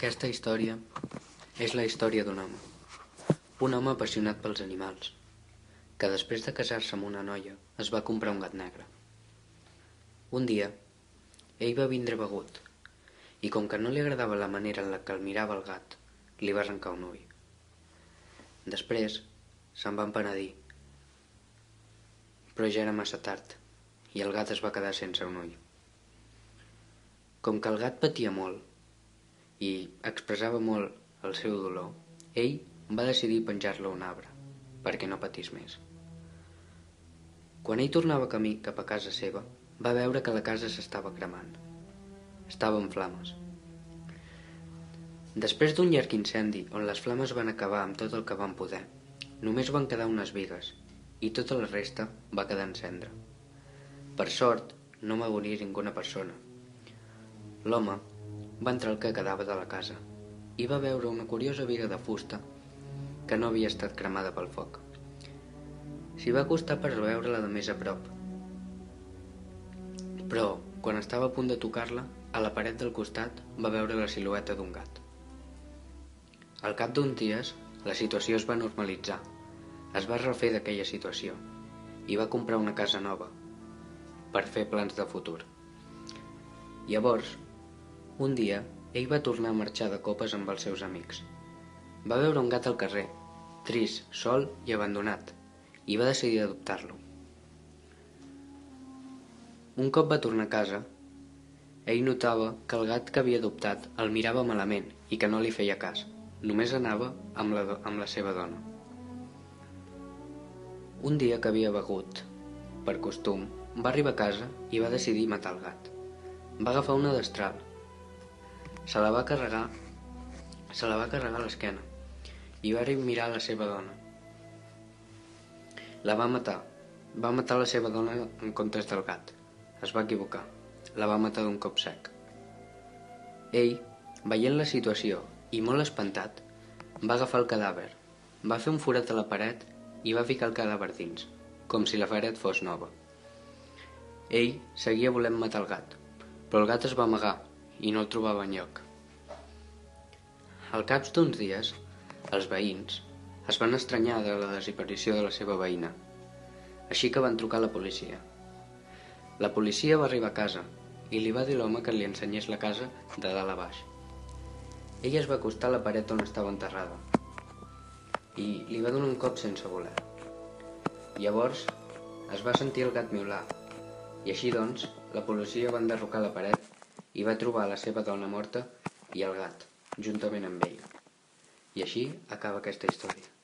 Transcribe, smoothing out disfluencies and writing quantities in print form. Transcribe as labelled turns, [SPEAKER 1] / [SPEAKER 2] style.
[SPEAKER 1] Aquesta història és la història d'un home apassionat pels animals, que després de casar-se amb una noia es va comprar un gat negre. Un dia, ell va vindre begut, i com que no li agradava la manera en la que el mirava el gat, li va arrencar un ull. Després se'n va penedir, però ja era massa tard, i el gat es va quedar sense un ull. Com que el gat patia molt i expressava molt el seu dolor, ell va decidir penjar-lo a un arbre, perquè no patís més. Quan ell tornava camí cap a casa seva, va veure que la casa s'estava cremant. Estava en flames. Després d'un llarg incendi on les flames van acabar amb tot el que van poder, només van quedar unes bigues i tota la resta va quedar en cendra. Per sort, no va morir ninguna persona. L'home va entrar al que quedava de la casa i va veure una curiosa biga de fusta que no havia estat cremada pel foc. S'hi va acostar per veure-la de més a prop, però quan estava a punt de tocar-la, a la paret del costat va veure la silueta d'un gat. Al cap d'uns dies, la situació es va normalitzar. Es va refer d'aquella situació i va comprar una casa nova per fer plans de futur. Llavors, un dia, ell va tornar a marxar de copes amb els seus amics. Va veure un gat al carrer, trist, sol i abandonat, i va decidir adoptar-lo. Un cop va tornar a casa, ell notava que el gat que havia adoptat el mirava malament i que no li feia cas. Només anava amb la seva dona. Un dia que havia begut, per costum, va arribar a casa i va decidir matar el gat. Va agafar una destral, se la va carregar a l'esquena i va mirar a la seva dona. La va matar. Va matar la seva dona en comptes del gat. Es va equivocar. La va matar d'un cop sec. Ell, veient la situació i molt espantat, va agafar el cadàver, va fer un forat a la paret i va ficar el cadàver dins, com si la paret fos nova. Ell seguia volent matar el gat, però el gat es va amagar i no el trobava enlloc. Al cap d'uns dies, els veïns es van estranyar de la desaparició de la seva veïna, així que van trucar a la policia. La policia va arribar a casa i li va dir a l'home que li ensenyés la casa de dalt a baix. Ell es va acostar a la paret on estava enterrada i li va donar un cop sense voler. Llavors es va sentir el gat miaular i així doncs la policia va enderrocar la paret i va trobar la seva dona morta i el gat, juntament amb ell. I així acaba aquesta història.